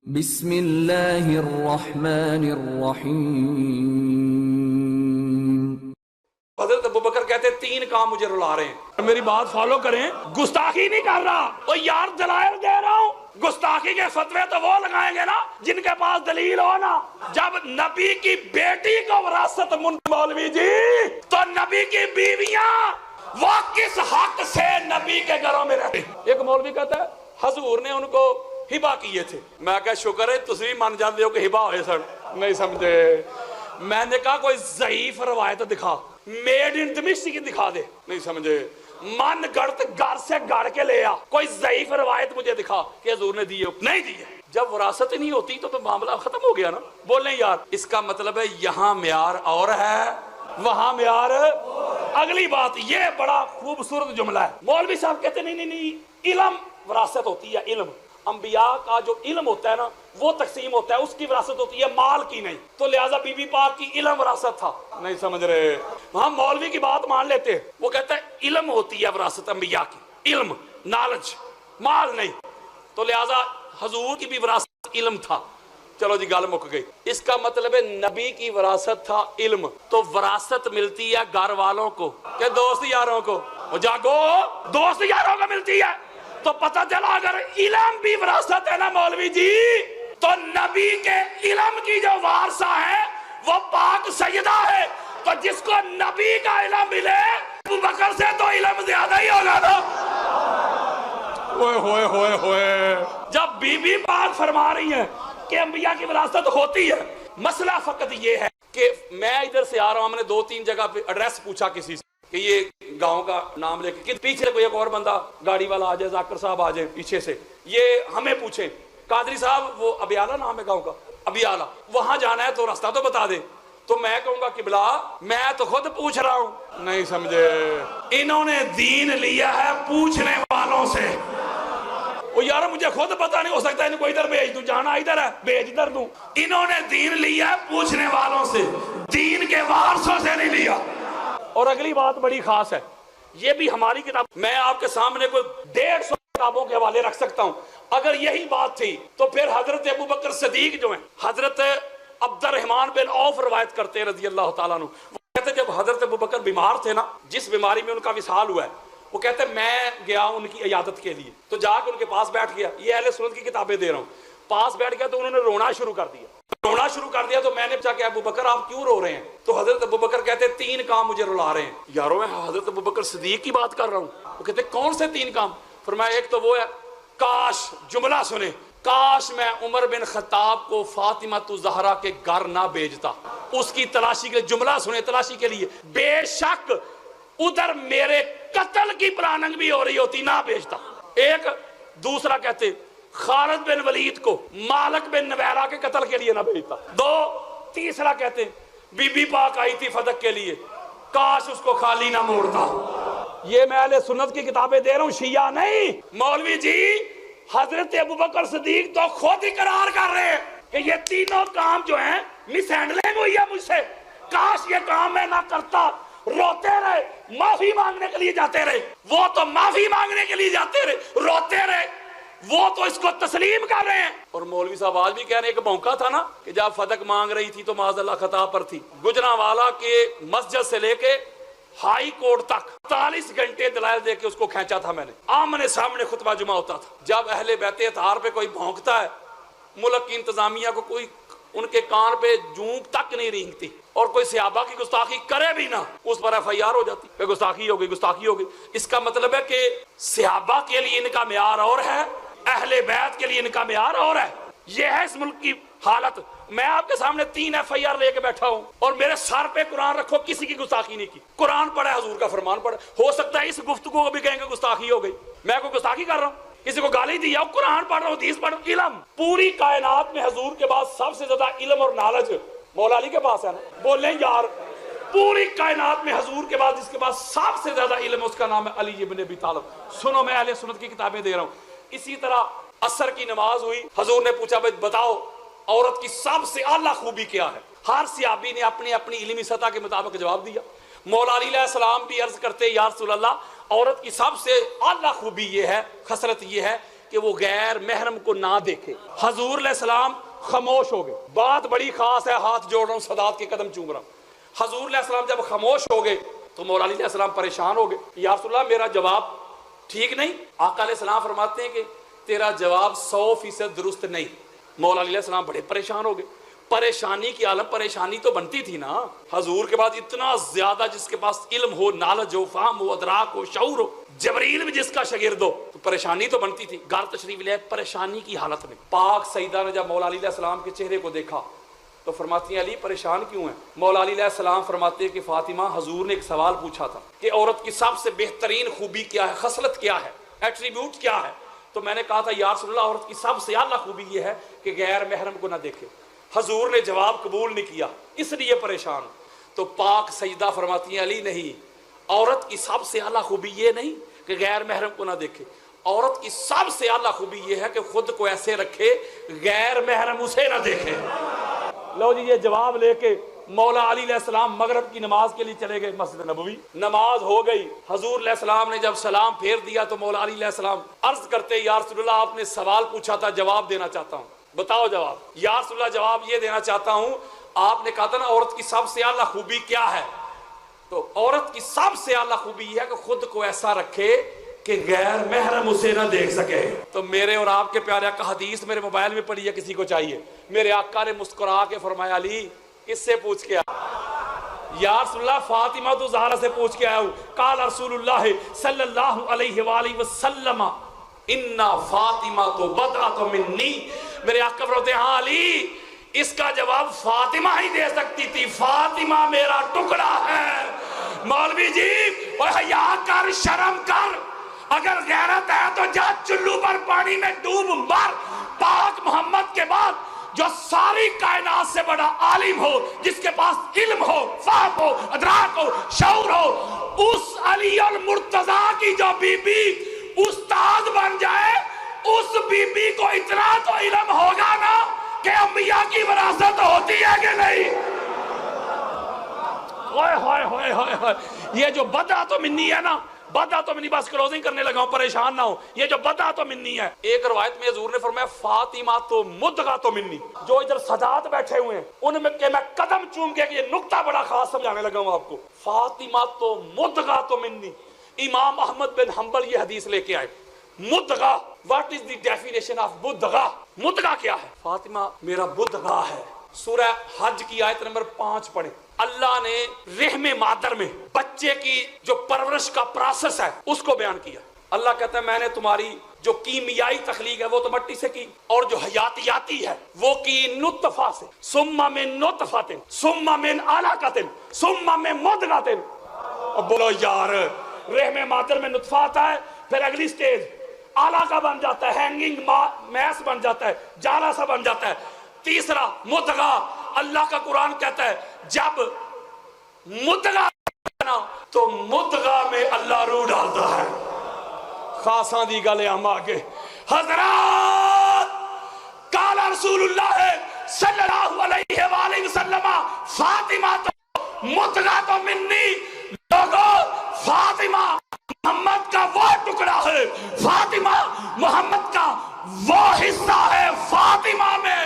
بسم اللہ الرحمن الرحیم۔ حضرت ابوبکر کہتے ہیں تین کام مجھے رلا رہے ہیں، میری بات فالو کریں، گستاخی نہیں کر رہا، وہ یار دلائل دے رہا ہوں۔ گستاخی کے فتوے تو وہ لگائیں گے نا جن کے پاس دلیل ہو نا۔ جب نبی کی بیٹی کو وراثت مولوی جی، تو نبی کی بیویاں وہ کس حق سے نبی کے گھروں میں رہتے؟ ایک مولوی کہتا ہے حضور نے ان کو ہبا کیے تھے۔ میں کہا شکر ہے تسی مان جاندے ہو کہ ہبا ہوئے سن، نہیں سمجھے۔ میں نے کہا کوئی ضعیف روایت دکھا، میڈ ان دمشق کی دکھا دے، نہیں سمجھے۔ من گڑت گھر سے گڑ کے لے آ، کوئی ضعیف روایت مجھے دکھا کہ حضور نے دیے، نہیں دیے۔ جب وراثت ہی نہیں ہوتی تو معاملہ ختم ہو گیا نا۔ بولیں یار اس کا مطلب ہے یہاں معیار اور ہے وہاں معیار۔ اگلی بات، یہ بڑا خوبصورت جملہ ہے، مولوی صاحب کہتے ہیں نہیں علم وراثت ہوتی ہے، علم انبیاء کا جو علم ہوتا ہے نا وہ تقسیم ہوتا ہے، اس کی وراثت ہوتی ہے، مال کی نہیں۔ تو لہٰذا بی بی پاک کی علم وراثت تھا، نہیں سمجھ رہے۔ ہم مولوی کی بات مان لیتے ہیں، وہ کہتا ہے علم ہوتی ہے وراثت انبیاء کی، علم نالج، مال نہیں۔ تو لہٰذا حضور کی بھی وراثت علم تھا۔ چلو جی گل مک گئی۔ اس کا مطلب ہے نبی کی وراثت تھا علم، تو وراثت ملتی ہے گھر والوں کو کہ دوست یاروں کو؟ وہ جاگو، دوست یاروں کو ملتی ہے۔ تو پتہ چلا اگر علم بھی وراثت ہے نا مولوی جی، تو نبی کے علم کی جو وارثہ ہے وہ پاک سیدہ ہے۔ تو جس کو نبی کا علم ملے ابو بکر سے تو علم زیادہ ہی ہوگا نا۔ ہوئے ہوئے ہوئے ہوئے، جب بی بی پاک فرما رہی ہیں کہ انبیاء کی وراثت ہوتی ہے، مسئلہ فقط یہ ہے کہ میں ادھر سے آ رہا ہوں، ہم نے دو تین جگہ پہ ایڈریس پوچھا کسی سے کہ یہ گاؤں کا نام لے کے، پیچھے کوئی ایک اور بندہ گاڑی والا آ جائے، ذاکر صاحب آ جائے پیچھے سے، یہ ہمیں پوچھیں قادری صاحب وہ ابیالہ نام ہے گاؤں کا، ابیالہ وہاں جانا ہے تو راستہ تو بتا دے۔ تو میں کہوں گا قبلہ میں تو خود پوچھ رہا ہوں، نہیں سمجھے۔ انہوں نے دین لیا ہے پوچھنے والوں سے۔ وہ یار مجھے خود پتہ نہیں، ہو سکتا ہے ان کو ادھر بھیج دوں، جانا ادھر ہے بھیج ادھر دوں۔ انہوں نے دین لیا ہے پوچھنے والوں سے، دین کے وارثوں سے نہیں لیا۔ اور اگلی بات بڑی خاص ہے، یہ بھی ہماری کتاب، میں آپ کے سامنے کوئی 150 کتابوں کے حوالے رکھ سکتا ہوں۔ اگر یہی بات تھی تو پھر حضرت ابوبکر صدیق جو ہیں، حضرت عبد الرحمن بن عوف روایت کرتے ہیں رضی اللہ تعالیٰ عنہ، وہ کہتے ہیں جب حضرت ابوبکر بیمار تھے نا، جس بیماری میں ان کا وصال ہوا ہے، وہ کہتے ہیں میں گیا ان کی عیادت کے لیے، تو جا کے ان کے پاس بیٹھ گیا، یہ اہل سنت کی کتابیں دے رہا ہوں، پاس بیٹھ گیا تو انہوں نے رونا شروع کر دیا تو میں نے پوچھا کہ ابوبکر آپ کیوں رو رہے ہیں؟ تو حضرت ابوبکر کہتے ہیں تین کام مجھے رلا رہے ہیں۔ یارو میں حضرت ابوبکر صدیق کی بات کر رہا ہوں۔ وہ کہتے ہیں کون سے تین کام؟ فرمایا ایک تو وہ ہے، کاش، جملہ سنیں، کاش میں عمر بن خطاب کو فاطمہ الزہرا کے گھر نہ بھیجتا، اس کی تلاشی کے لیے، جملہ سنیں، تلاشی کے لیے، بے شک ادھر میرے قتل کی پلاننگ بھی ہو رہی ہوتی، نہ بھیجتا۔ ایک دوسرا کہتے خالد بن ولید کو مالک بن نویرہ کے قتل کے لیے نہ بھیجتا۔ دو، تیسرا کہتے بی بی پاک آئی تھی فتح کے لیے، کاش اس کو خالی نہ موڑتا۔ یہ میں اہل سنت کی کتابیں دے رہا ہوں، شیعہ نہیں۔ مولوی جی حضرت ابوبکر صدیق تو خود اقرار کر رہے ہیں کہ یہ تینوں کام جو ہیں مس ہینڈلنگ ہوئی ہے مجھ سے، کاش یہ کام میں نہ کرتا۔ روتے رہے، معافی مانگنے کے لیے جاتے رہے، وہ تو معافی مانگنے کے لیے جاتے رہے، روتے رہے، وہ تو اس کو تسلیم کر رہے ہیں۔ اور مولوی صاحب آج بھی کہہ رہے ہیں کہ موقع تھا نا کہ جب فتح مانگ رہی تھی تو معاذ اللہ خطا پر تھی، گجرانوالہ کے مسجد سے لے کے ہائی کورٹ تک 40 گھنٹے دلائل دے کے اس کو کھینچا تھا میں نے، آمنے سامنے خطبہ جمعہ ہوتا تھا۔ جب اہل بیت اطہار پہ کوئی بھونکتا ہے، ملک کی انتظامیہ کو کوئی ان کے کان پہ جونک تک نہیں رینگتی، اور کوئی صحابہ کی گستاخی کرے بھی نہ اس پر ایف آئی آر ہو جاتی کہ گستاخی ہو گئی۔ اس کا مطلب ہے کہ صحابہ کے لیے ان کا معیار اور ہے، اہل بیت کے لیے ان کا معیار اور ہے۔ یہ ہے اس ملک کی حالت۔ میں آپ کے سامنے 3 ایف آئی آر لے کے بیٹھا ہوں اور میرے سر پہ قرآن رکھو، کسی کی گستاخی نہیں کی، قرآن پڑھا ہے، حضور کا فرمان پڑھا۔ ہو سکتا ہے اس گفتگو کو بھی کہیں گے گستاخی ہو گئی، میں کوئی گستاخی کر رہا ہوں، کسی کو گالی دی، قرآن پڑھ رہا ہوں، حدیث پڑھ رہا ہوں۔ علم پوری کائنات میں حضور کے بعد سب سے زیادہ علم اور نالج مولا علی کے پاس ہے نا، بولیں یار، پوری کائنات میں حضور کے بعد جس کے پاس سب سے زیادہ علم ہے اس کا نام ہے علی ابن ابی طالب۔ سنو میں اہل سنت کی کتابیں دے رہا ہوں۔ اسی طرح عصر کی نماز ہوئی، حضور نے پوچھا بھائی بتاؤ عورت کی سب سے اعلیٰ خوبی کیا ہے؟ ہر صحابی نے اپنی اپنی علمی سطح کے مطابق جواب دیا۔ مولا علی علیہ السلام بھی عرض کرتے یا رسول اللہ عورت کی سب سے اعلیٰ خوبی یہ ہے، خصلت یہ ہے کہ وہ غیر محرم کو نہ دیکھے. حضور علیہ السلام خاموش ہو گئے. بات بڑی خاص ہے, ہاتھ جوڑ رہا ہوں, سادات کے قدم چوم رہا ہوں. حضور علیہ السلام جب خاموش ہو گئے تو مولا علی علیہ السلام پریشان ہو گئے. یا رسول اللہ میرا جواب ٹھیک نہیں؟ آقا علیہ السلام فرماتے ہیں کہ تیرا جواب 100% درست نہیں. مولا علی علیہ السلام بڑے پریشان ہو گئے. پریشانی کی عالم پریشانی تو بنتی تھی نا, حضور کے بعد اتنا زیادہ جس کے پاس علم ہو, نالج ہو, فہم ہو, ادراک ہو, شعور ہو, جبریل بھی جس کا شاگرد ہو, تو پریشانی تو بنتی تھی. گھر تشریف لے پریشانی کی حالت میں. پاک سیدہ نے جب مولا علی علیہ السلام کے چہرے کو دیکھا تو فرماتی ہیں علی پریشان کیوں ہیں؟ مولا علی علیہ السلام فرماتے ہیں کہ فاطمہ, حضور نے ایک سوال پوچھا تھا کہ عورت کی سب سے بہترین خوبی کیا ہے, خصلت کیا ہے, ایٹریبیوٹ کیا ہے؟ تو میں نے کہا تھا یا رسول اللہ عورت کی سب سے اعلیٰ خوبی یہ ہے کہ غیر محرم کو نہ دیکھے. حضور نے جواب قبول نہیں کیا, اس لیے پریشان. تو پاک سیدہ فرماتی ہیں علی نہیں, عورت کی سب سے اعلیٰ خوبی یہ نہیں کہ غیر محرم کو نہ دیکھے, عورت کی سب سے اعلیٰ خوبی یہ ہے کہ خود کو ایسے رکھے غیر محرم اسے نہ دیکھے. لو جی یہ جواب لے کے مولا علی علیہ السلام مغرب کی نماز کے لیے چلے گئے مسجد نبوی. نماز ہو گئی, حضور علیہ السلام نے جب سلام پھیر دیا تو مولا علی علیہ السلام عرض کرتے یا رسول اللہ آپ نے سوال پوچھا تھا, جواب دینا چاہتا ہوں, بتاؤ جواب. یا رسول اللہ جواب یہ دینا چاہتا ہوں, آپ نے کہا تھا نا عورت کی سب سے اعلیٰ خوبی کیا ہے, تو عورت کی سب سے اعلیٰ خوبی یہ ہے کہ خود کو ایسا رکھے کہ غیر محرم اسے نہ دیکھ سکے. تو میرے اور آپ کے پیارے آقا, حدیث میرے موبائل میں پڑھی ہے, کسی کو چاہیے, میرے آقا نے مسکرا کے فرمایا علی کس سے پوچھ کے آیا؟ یا رسول اللہ فاطمہ تو زہرا سے پوچھ کے آیا ہوں. قال رسول اللہ صلی اللہ علیہ وآلہ وسلم ان فاطمہ تو بضعۃ منی. میرے آقا فرماتے ہیں ہاں علی, اس کا جواب فاطمہ ہی دے سکتی تھی, فاطمہ میرا ٹکڑا ہے. مولوی جی حیا کر, شرم کر, اگر غیرت ہے تو جا چلو پر پانی میں ڈوب مر. پاک محمد کے بعد جو ساری کائنات سے بڑا عالم ہو, جس کے پاس علم ہو, فہم ہو, ادراک ہو, شعور ہو, اس علی المرتضیٰ کی جو بی بی استاد بن جائے, اس بی بی کو اتنا تو علم ہوگا نا کہ انبیاء کی وراثت ہوتی ہے کہ نہیں. ہوئے ہوئے ہوئے ہوئے ہوئے, یہ جو بدعت منی ہے نا, بدعت منی, بس کلوزنگ کرنے لگا ہوں, پریشان نہ ہو, یہ جو بدعت منی ہے. ایک روایت میں حضور نے فرمایا فاطمہ تو مدغۃ منی. جو ادھر سادات بیٹھے ہوئے ہیں ان میں کہ میں قدم چوم کے کہ یہ نقطہ بڑا خاص سمجھانے لگا ہوں آپ کو. فاطمہ تو مدغۃ منی. امام احمد بن حنبل یہ حدیث لے کے آئے. مدغہ, what is the definition of مدغہ؟ مدغہ کیا ہے؟ فاطمہ میرا مدغہ ہے. سورہ حج کی آیت نمبر 5 پڑھیں. اللہ نے رحم مادر میں بچے کی جو پرورش کا پروسیس ہے اس کو بیان کیا. اللہ کہتا ہے میں نے تمہاری جو کیمیائی تخلیق ہے وہ تو مٹی سے کی, اور جو حیاتیاتی ہے وہ کی نطفہ سے, ثم من نطفۃ ثم من علقۃ ثم من مدغۃ. اب بولو یار, رحم مادر میں نطفہ آتا ہے, پھر اگلی سٹیج علاقہ بن جاتا ہے, ہینگنگ میس بن جاتا ہے, جالا سا بن جاتا ہے, تیسرا مدغہ. اللہ کا قرآن کہتا ہے جب مدغہ بنا تو مدغہ میں اللہ روح ڈالتا ہے. خاصاں دی گلے ہم آگے حضرات, قال رسول اللہ صلی اللہ علیہ وآلہ وسلم فاطمہ تو مدغہ تو منی. لوگوں, فاطمہ محمد کا وہ ٹکڑا ہے, فاطمہ محمد کا وہ حصہ ہے, فاطمہ میں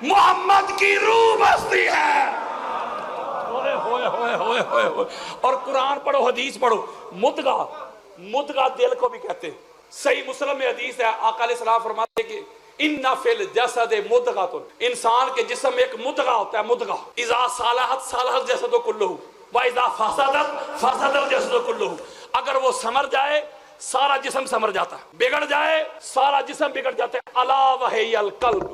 محمد کی روح بستی ہے. اور قرآن پڑھو, حدیث پڑھو. مدغہ, مدغہ دل کو بھی کہتے ہیں. صحیح مسلم میں حدیث ہے, آقا علیہ السلام فرماتے ہیں کہ ان فی الجسد مدغۃ, انسان کے جسم میں ایک مدغہ ہوتا ہے. مدغہ اذا صلحت صلح الجسد کلہ واذا فسدت فسد الجسد کلہ. اگر وہ سمر جائے سارا جسم سمر جاتا ہے, بگڑ جائے سارا جسم بگڑ جاتا ہے. الا وہی القلب,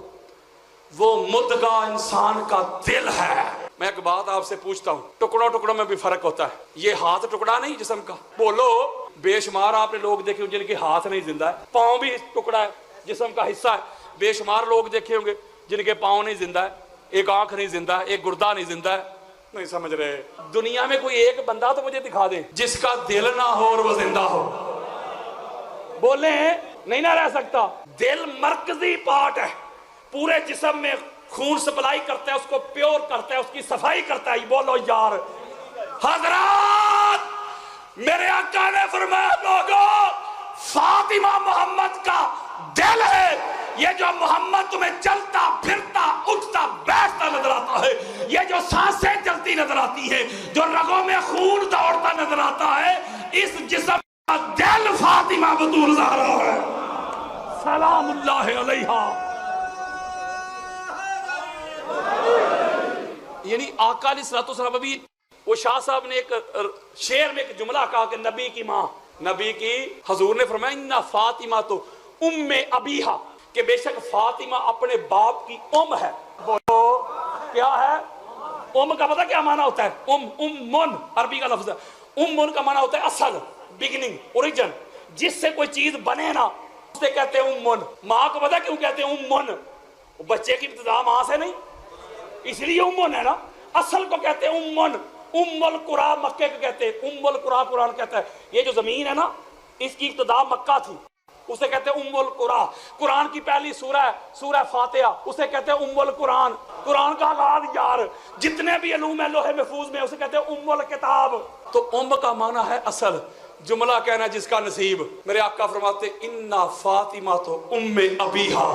وہ مدغہ انسان کا دل ہے. میں ایک بات آپ سے پوچھتا ہوں, ٹکڑوں ٹکڑوں میں بھی فرق ہوتا ہے. یہ ہاتھ ٹکڑا نہیں جسم کا, بولو. بے شمار آپ نے لوگ دیکھے جن کے ہاتھ نہیں زندہ ہے, پاؤں بھی ٹکڑا ہے, جسم کا حصہ ہے. بے شمار لوگ دیکھے ہوں گے جن کے پاؤں نہیں زندہ ہے, ایک آنکھ نہیں زندہ ہے, ایک گردہ نہیں زندہ ہے. نہیں سمجھ رہے. دنیا میں کوئی ایک بندہ تو مجھے دکھا دے جس کا دل نہ ہو اور وہ زندہ ہو. بولے نہیں نہ رہ سکتا. دل مرکزی پارٹ ہے, پورے جسم میں خون سپلائی کرتا ہے, اس کو پیور کرتا ہے, اس کی صفائی کرتا ہے. بولو یار. حضرات, میرے آقا نے فرمایا لوگوں, فاطمہ محمد کا دل ہے. یہ جو محمد تمہیں چلتا پھرتا اٹھتا بیٹھتا نظر آتا ہے, یہ جو سانسیں چلتی نظر آتی ہے, جو رگوں میں خون دوڑتا نظر آتا ہے, اس جسم کا دل فاطمہ بطول زہرا ہے سلام اللہ علیہا. یعنی آقا علیہ الصلوۃ والسلام. ابھی وہ شاہ صاحب نے ایک شعر میں ایک جملہ کہا کہ نبی کی ماں, نبی کی, حضور نے فرمایا اِنَّ فاطمہ تو ام ابیہا, کہ بے شک فاطمہ اپنے باپ کی ام ہے. بولو کیا ہے ام کا پتہ کیا معنی ہوتا ہے؟ امن عربی کا لفظ ہے. امن کا معنی ہوتا ہے اصل, بگننگ, اوریجن. جس سے کوئی چیز بنے نا اسے کہتے ہیں امن. ماں کو پتہ کیوں کہتے ہیں امن؟ بچے کی ابتدا ماں سے نہیں, اس لیے امن ہے نا. اصل کو کہتے ہیں امن. ام القرآ مکے کو کہتے ہیں, ام القرآ قرآن کہتا ہے. یہ جو زمین ہے نا اس کی ابتدا مکہ تھی, اسے کہتے ہیں ام القرآ. قرآن کی پہلی سورہ ہے سورہ فاتحہ, اسے کہتے ہیں ام القرآن. قرآن کا آغاز یار جتنے بھی علوم ہیں لوح محفوظ میں اسے کہتے ہیں ام الکتاب. تو ام کا معنی ہے اصل. جملہ کہنا جس کا نصیب. میرے آقا فرماتے اِنَّ فاطمہ تو ام ابیہا,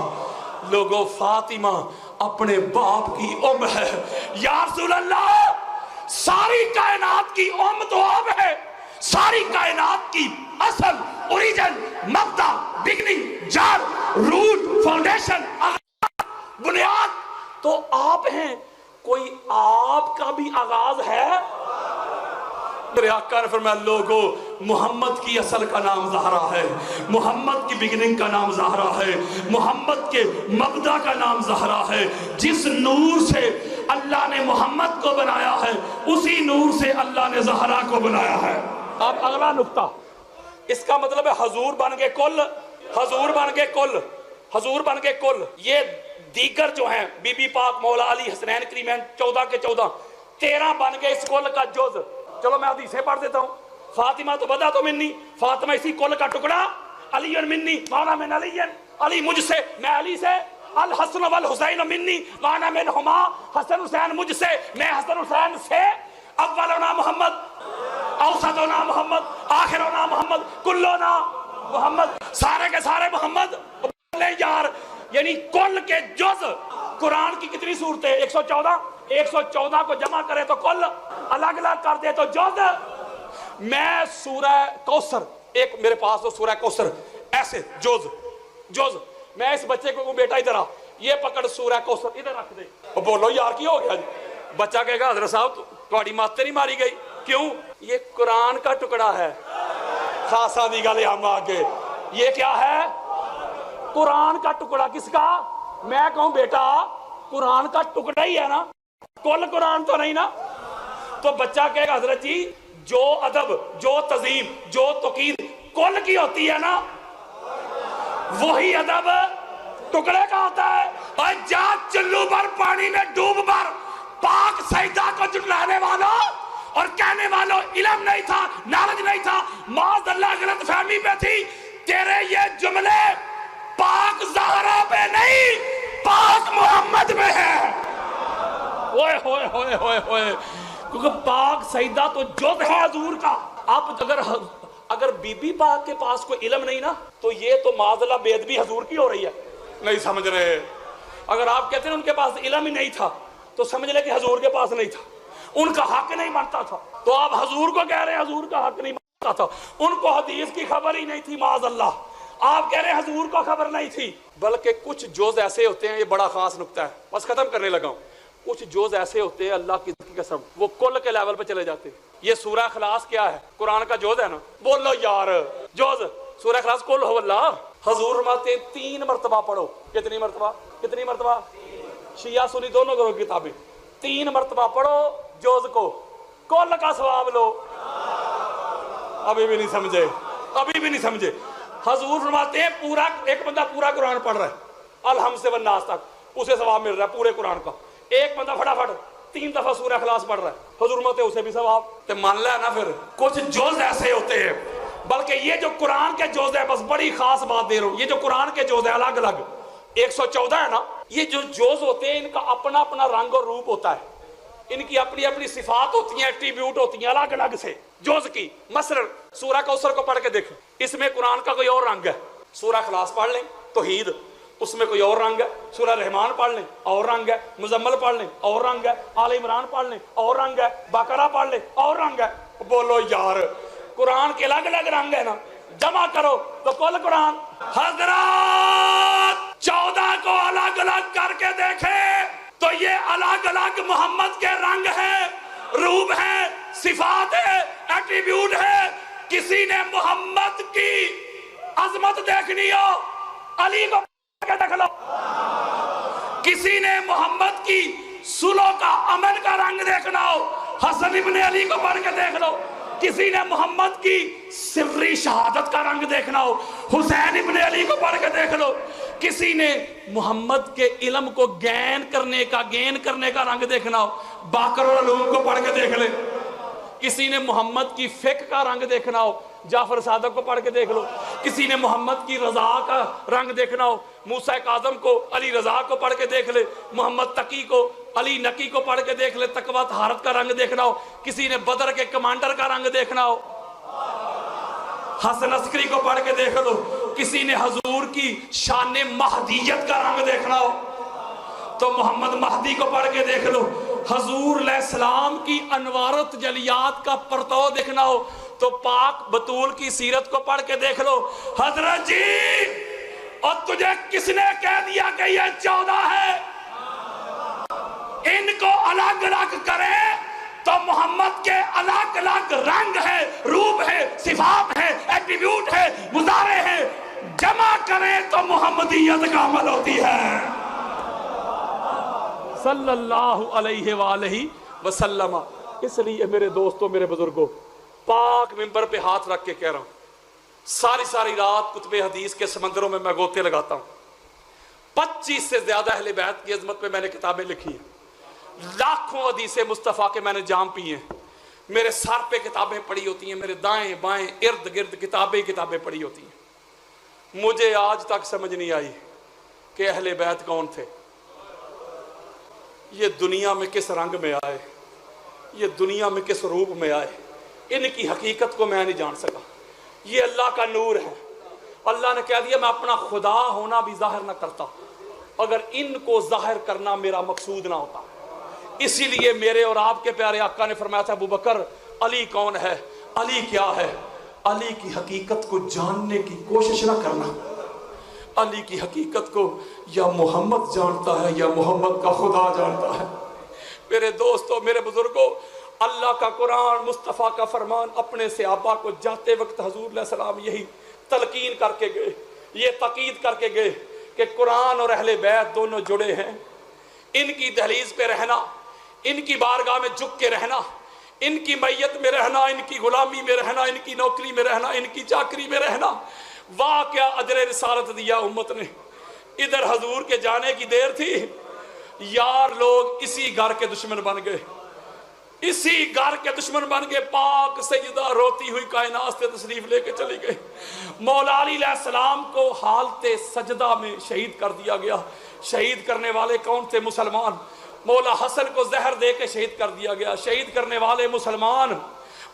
لوگوں فاطمہ اپنے باپ کی ام ہے. یا رسول اللہ, ساری کائنات کی ام تو اب ہے, ساری کائنات کی اصل, اوریجن, مبدا, بگننگ, جڑ, روٹ, فاؤنڈیشن, بنیاد تو آپ ہیں. کوئی آپ کا بھی آغاز ہے؟ میرے آقا نے فرمایا لوگو محمد کی اصل کا نام زہرا ہے, محمد کی بگننگ کا نام زہرا ہے, محمد کے مبدا کا نام زہرا ہے. جس نور سے اللہ نے محمد کو بنایا ہے اسی نور سے اللہ نے زہرا کو بنایا ہے. اب اگلا نقطہ, اس کا مطلب ہے حضور بن کے کل, حضور بن کے کل, حضور بن کے کل. یہ دیگر جو ہیں بی بی پاک, مولا علی, حسنین کریمین, 14 کے 14, 13 بن گئے اس کل کا جز. چلو میں حدیثیں پڑھ دیتا ہوں. فاطمہ تو بدا تو منی, فاطمہ اسی کل کا ٹکڑا. علی منی وانا من علی, علی مجھ سے میں علی سے. الحسن والحسین منی وانا منہما, حسن حسین مجھ سے میں حسن حسین سے. اولنا محمد, اوسطنا محمد, آخرنا محمد, کلنا محمد, سارے کے سارے محمد. بولے یار یعنی کل کے جز. قرآن کی کتنی صورتیں؟ 114. 114 کو جمع کرے تو کل, الگ الگ کر دے تو جز. میں سورہ کوثر, ایک میرے پاس تو سورہ کوثر ایسے جز جز, میں اس بچے کو بیٹا ادھر آ, یہ پکڑ سورہ کوثر ادھر رکھ دے. بولو یار کی ہو گیا جی؟ بچہ کہے گا حضرت صاحب تھوڑی ماتے نہیں ماری گئی. کیوں؟ یہ قرآن کا ٹکڑا ہے. خاصا دی گل ہم آگے, یہ کیا ہے؟ قرآن کا ٹکڑا. کس کا؟ میں کہوں بیٹا قرآن کا ٹکڑا ہی ہے نا, کل قرآن تو نہیں نا. تو بچہ کہے گا حضرت جی جو ادب, جو تزیم, جو توقیر کل کی ہوتی ہے نا وہی ادب ٹکڑے کا ہوتا ہے. اور جا چلو بھر پانی میں ڈوب بھر پاک سیدہ کو جھٹلانے والوں اور کہنے والوں علم نہیں تھا, نالج نہیں تھا, معاذ اللہ غلط فہمی پہ تھی. تیرے یہ جملے پاک زہرا پہ نہیں پاک محمد میں ہے. ہوئے ہوئے ہوئے ہوئے ہوئے, کیونکہ پاک سیدہ تو جز ہے حضور کا. اب اگر بی بی پاک کے پاس کوئی علم نہیں نا تو یہ تو معاذ اللہ بے ادبی حضور کی ہو رہی ہے. نہیں سمجھ رہے؟ اگر آپ کہتے ہیں ان کے پاس علم ہی نہیں تھا تو سمجھ لے کہ حضور کے پاس نہیں تھا, ان کا حق نہیں بنتا تھا. تو آپ حضور کو کہہ رہے ہیں حضور کا حق نہیں بنتا تھا, ان کو حدیث کی خبر ہی نہیں تھی معاذ اللہ. آپ کہہ رہے ہیں حضور کو خبر نہیں تھی. بلکہ کچھ جوز ایسے ہوتے ہیں, یہ بڑا خاص نقطہ ہے, بس ختم کرنے لگا ہوں. کچھ جوز ایسے ہوتے ہیں اللہ کی قسم وہ کل کے لیول پہ چلے جاتے ہیں. یہ سورہ اخلاص کیا ہے؟ قرآن کا جوز ہے نا. بولو یار جوز سورہ اخلاص قل هو اللہ. حضور فرماتے 3 مرتبہ پڑھو. کتنی مرتبہ؟ کتنی مرتبہ؟ شیعہ سنی دونوں کرو کتابیں. 3 مرتبہ پڑھو جوز کو, کل کا ثواب لو. ابھی بھی نہیں سمجھے, ابھی بھی نہیں سمجھے. حضور فرماتے ہیں پورا ایک بندہ پورا قرآن پڑھ رہا ہے الحمد سے والناس تک, اسے ثواب مل رہا ہے پورے قرآن کا. ایک بندہ فٹافٹ 3 دفعہ سورہ اخلاص پڑھ رہا ہے, حضور فرماتے ہیں اسے بھی ثواب. تو مان لیا نا. پھر کچھ جوز ایسے ہوتے ہیں, بلکہ یہ جو قرآن کے جوز ہے, بس بڑی خاص بات دے رہا ہوں, یہ جو قرآن کے جوز ہے الگ الگ 114 ہے نا, یہ جو جوز ہوتے ہیں ان کا اپنا اپنا رنگ اور روپ ہوتا ہے, ان کی اپنی اپنی صفات ہوتی ہیں, ایٹریبیوٹ ہوتی ہیں الگ الگ سے جوز کی. مثلا سورہ کوثر کو پڑھ کے دیکھو, اس میں قرآن کا کوئی اور رنگ ہے. سورہ اخلاص پڑھ لیں توحید، اس میں کوئی اور رنگ ہے، سورہ رحمان پڑھ لیں اور رنگ ہے، مزمل پڑھ لیں اور رنگ ہے، آل عمران پڑھ لیں اور رنگ ہے، بقرہ پڑھ لیں اور رنگ ہے. بولو یار قرآن کے الگ الگ رنگ ہے نا، جمع کرو تو کل قرآن. حضرات 14 کو الگ الگ کر کے دیکھے تو یہ الگ الگ محمد کے رنگ ہیں، روپ ہے، صفات ہے، ایٹریبیوٹ ہے. کسی نے محمد کی عظمت دیکھنی ہو علی کو دیکھ لو، کسی نے محمد کی سلو کا امن کا رنگ دیکھنا ہو حسن ابن علی کو پڑھ کے دیکھ لو، کسی نے محمد کی سری شہادت کا رنگ دیکھنا ہو حسین ابن علی کو پڑھ کے دیکھ لو، کسی نے محمد کے علم کو گین کرنے کا رنگ دیکھنا ہو باقر العلوم کو پڑھ کے دیکھ لے، کسی نے محمد کی فقہ کا رنگ دیکھنا ہو جعفر صادق کو پڑھ کے دیکھ لو، کسی نے محمد کی رضا کا رنگ دیکھنا ہو موسیٰ کاظم کو علی رضا کو پڑھ کے دیکھ لے، محمد تقی کو علی نقی کو پڑھ کے دیکھ لے، تقویٰ طہارت کا رنگ دیکھنا ہو، کسی نے بدر کے کمانڈر کا رنگ دیکھنا ہو حسن عسکری کو پڑھ کے دیکھ لو، کسی نے حضور کی شان مہدیت کا رنگ دیکھنا ہو تو محمد مہدی کو پڑھ کے دیکھ لو، حضور علیہ السلام کی انوارت جلیات کا پرتو دیکھنا ہو تو پاک بطول کی سیرت کو پڑھ کے دیکھ لو. حضرت جی اور تجھے کس نے کہہ دیا کہ یہ 14 ہے؟ ان کو الگ الگ کرے تو محمد کے الگ الگ رنگ ہے، روپ ہے، صفات ہے، ایٹریبیوٹ ہے، مظاہرے ہیں، جمع کریں تو محمدیت کا عمل ہوتی ہے. صلی اللہ علیہ وآلہ وسلم. اس لیے میرے دوستوں، میرے بزرگوں، پاک منبر پہ ہاتھ رکھ کے کہہ رہا ہوں، ساری رات کتب حدیث کے سمندروں میں گوتے لگاتا ہوں. 25 سے زیادہ اہل بیت کی عظمت پہ میں نے کتابیں لکھی ہیں، لاکھوں حدیث مصطفیٰ کے میں نے جام پیے ہیں. میرے سر پہ کتابیں پڑھی ہوتی ہیں، میرے دائیں بائیں ارد گرد کتابیں پڑھی ہوتی ہیں. مجھے آج تک سمجھ نہیں آئی کہ اہل بیت کون تھے، یہ دنیا میں کس رنگ میں آئے، یہ دنیا میں کس روپ میں آئے، ان کی حقیقت کو میں نہیں جان سکا. یہ اللہ کا نور ہے. اللہ نے کہہ دیا میں اپنا خدا ہونا بھی ظاہر نہ کرتا اگر ان کو ظاہر کرنا میرا مقصود نہ ہوتا. اسی لیے میرے اور آپ کے پیارے آقا نے فرمایا تھا ابو بکر علی کون ہے، علی کیا ہے، علی کی حقیقت کو جاننے کی کوشش نہ کرنا. علی کی حقیقت کو یا محمد جانتا ہے یا محمد کا خدا جانتا ہے. میرے دوستوں، میرے بزرگوں، اللہ کا قرآن، مصطفیٰ کا فرمان اپنے صحابہ کو جاتے وقت حضور علیہ السلام یہی تلقین کر کے گئے، یہ تاکید کر کے گئے کہ قرآن اور اہل بیت دونوں جڑے ہیں. ان کی دہلیز پہ رہنا، ان کی بارگاہ میں جھک کے رہنا، ان کی میت میں رہنا، ان کی غلامی میں رہنا، ان کی نوکری میں رہنا، ان کی چاکری میں رہنا، واہ کیا اجر رسالت دیا امت نے. ادھر حضور کے جانے کی دیر تھی، یار لوگ اسی گھر کے دشمن بن گئے، اسی گھر کے دشمن بن گئے. پاک سیدہ روتی ہوئی کائنات سے تشریف لے کے چلی گئی. مولا علی علیہ السلام کو حالت سجدہ میں شہید کر دیا گیا. شہید کرنے والے کون تھے؟ مسلمان. مولا حسن کو زہر دے کے شہید کر دیا گیا. شہید کرنے والے مسلمان.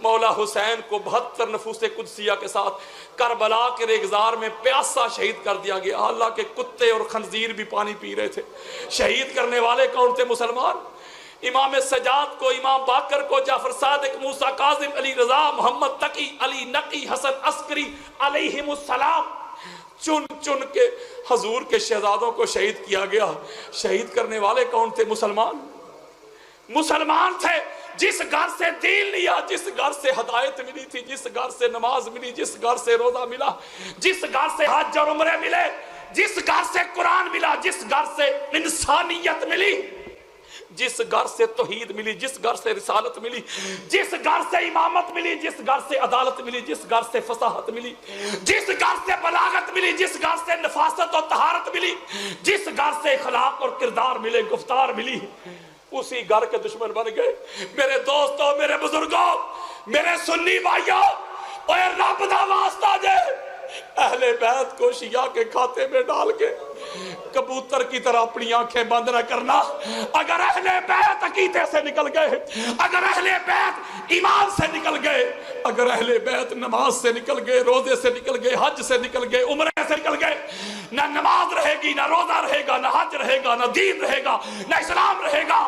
مولا حسین کو 72 نفوس قدسیہ کے ساتھ کربلا کے ریگزار میں پیاسا شہید کر دیا گیا. اللہ کے کتے اور خنزیر بھی پانی پی رہے تھے. شہید کرنے والے کون تھے؟ مسلمان. امام سجاد کو، امام باقر کو، جعفر صادق، موسیٰ کاظم، علی رضا، محمد تقی، علی نقی، حسن عسکری علیہم السلام چن چن کے حضور کے شہزادوں کو شہید کیا گیا. شہید کرنے والے کون تھے؟ مسلمان. مسلمان تھے. جس گھر سے دین لیا، جس گھر سے ہدایت ملی تھی، جس گھر سے نماز ملی، جس گھر سے روزہ ملا، جس گھر سے حج اور عمرے ملے، جس گھر سے قرآن ملا، جس گھر سے انسانیت ملی، جس گھر سے توحید ملی، جس گھر سے رسالت ملی، جس گھر سے امامت ملی، جس گھر سے عدالت ملی، جس گھر سے فصاحت ملی، جس گھر سے بلاغت ملی، جس گھر سے نفاست اور طہارت ملی، جس گھر سے اخلاق اور کردار ملے، گفتار ملی، اسی گھر کے دشمن بن گئے. میرے دوستوں، میرے بزرگوں، میرے سنی بھائیوں، اوے رب دا واسطہ جے اہل بیت کو شیعہ کے کھاتے میں ڈال کے کبوتر کی طرح اپنی آنکھیں بند نہ کرنا. اگر اہل بیت عقیدے سے نکل گئے، اگر اہل بیت ایمان سے نکل گئے، اگر اہل بیت نماز سے نکل گئے، روزے سے نکل گئے، حج سے نکل گئے، عمرے سے نکل گئے، نہ نماز رہے گی، نہ روزہ رہے گا، نہ حج رہے گا، نہ دین رہے گا، نہ اسلام رہے گا،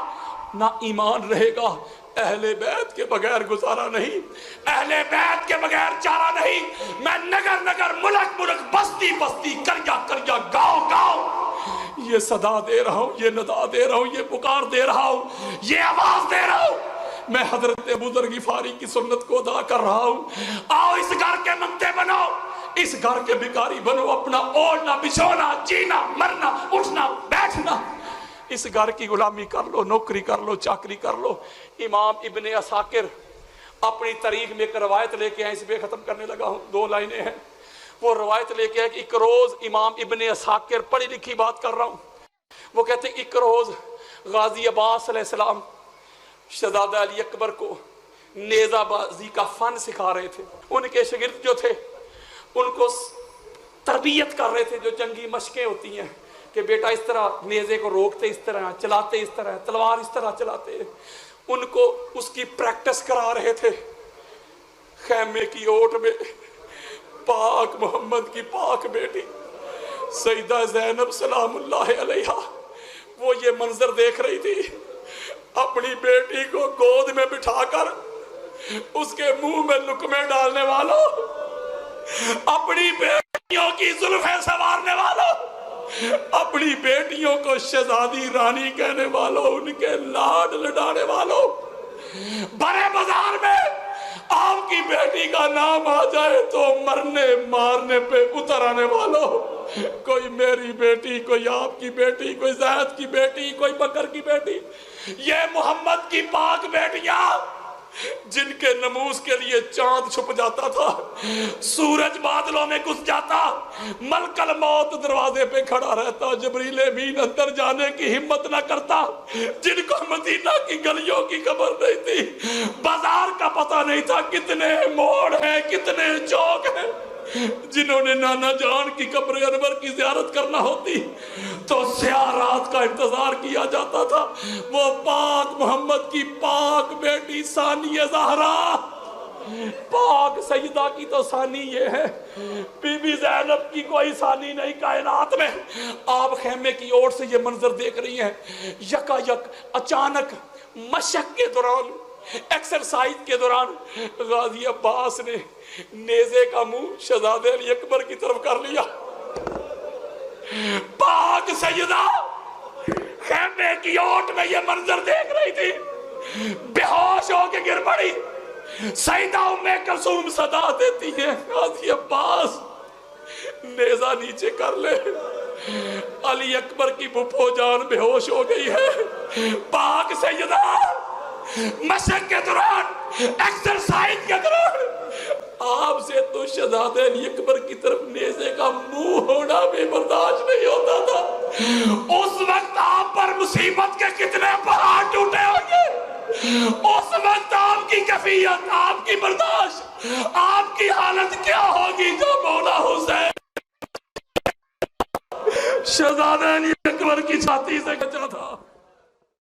نہ ایمان رہے گا. اہل بیت کے بغیر گزارا نہیں، اہل بیت کے بغیر چارہ نہیں. میں نگر نگر، ملک ملک، بستی بستی، قریہ قریہ، گاؤں گاؤں یہ صدا دے رہا ہوں، یہ ندا دے رہا ہوں، یہ پکار دے رہا ہوں، یہ آواز دے رہا ہوں. میں حضرت ابو ذر غفاری کی سنت کو ادا کر رہا ہوں. آؤ اس گھر کے منتے بنو، اس گھر کے بھکاری بنو. اپنا اوڑھنا بچھونا، جینا مرنا، اٹھنا بیٹھنا، اس گھر کی غلامی کر لو، نوکری کر لو، چاکری کر لو. امام ابن عساکر اپنی تاریخ میں ایک روایت لے کے آئے، اس پہ ختم کرنے لگا ہوں، 2 لائنیں ہیں. وہ روایت لے کے آئے کہ ایک روز امام ابن عساکر، پڑھی لکھی بات کر رہا ہوں، وہ کہتے ہیں ایک روز غازی عباس علیہ السلام شہزادہ علی اکبر کو نیزہ بازی کا فن سکھا رہے تھے. ان کے شاگرد جو تھے ان کو تربیت کر رہے تھے، جو جنگی مشقیں ہوتی ہیں کہ بیٹا اس طرح نیزے کو روکتے، اس طرح چلاتے، اس طرح تلوار اس طرح چلاتے. ان کو اس کی پریکٹس کرا رہے تھے. خیمے کی اوٹ میں پاک محمد کی پاک بیٹی سیدہ زینب سلام اللہ علیہا وہ یہ منظر دیکھ رہی تھی. اپنی بیٹی کو گود میں بٹھا کر اس کے منہ میں لقمے ڈالنے والوں، اپنی بیٹیوں کی زلفیں سنوارنے والوں، اپنی بیٹیوں کو شہزادی رانی کہنے والوں، ان کے لاڈ لڈانے والوں، بڑے بازار میں آپ کی بیٹی کا نام آ جائے تو مرنے مارنے پہ اتر آنے والوں، کوئی میری بیٹی، کوئی آپ کی بیٹی، کوئی زید کی بیٹی، کوئی بکر کی بیٹی. یہ محمد کی پاک بیٹیاں جن کے نموز کے لیے چاند چھپ جاتا تھا، سورج بادلوں میں گھس جاتا، ملک الموت دروازے پہ کھڑا رہتا، جبریل امین اندر جانے کی ہمت نہ کرتا، جن کو مدینہ کی گلیوں کی خبر نہیں تھی، بازار کا پتہ نہیں تھا کتنے موڑ ہیں، کتنے چوک ہیں. جنہوں نے نانا جان کی قبر انور کی زیارت کرنا ہوتی تو سیاہ رات کا انتظار کیا جاتا تھا. وہ پاک محمد کی پاک بیٹی ثانیہ زہرا، پاک سیدہ کی تو ثانی یہ ہے، بی بی زینب کی کوئی ثانی نہیں کائنات میں. آپ خیمے کی اوٹ سے یہ منظر دیکھ رہی ہیں. یکا یک اچانک مشق کے دوران، ایکسرسائز کے دوران غازی عباس نے نیزے کا منہ شہزادے علی اکبر کی طرف کر لیا. پاک سیدہ خیمے کی اوٹ میں یہ منظر دیکھ رہی تھی، بے ہوش ہو کے گر پڑی. سیدہ ام کلثوم صدا دیتی ہے، غازی عباس نیزہ نیچے کر لے. علی اکبر کی پھپھو جان بے ہوش ہو گئی ہے. پاک سیدہ مشق کے دوران، ایکسرسائز کے دوران آپ سے تو شہزادے علی اکبر کی طرف نیزے کا منہ ہونا بھی برداشت نہیں ہوتا تھا. اس وقت آپ پر مصیبت کے کتنے پہاڑ ٹوٹے ہوں گے. اس وقت آپ کی کیفیت، آپ کی برداشت، آپ کی حالت کیا ہوگی جو مولا حسین شہزادے علی اکبر کی چھاتی سے کچا تھا.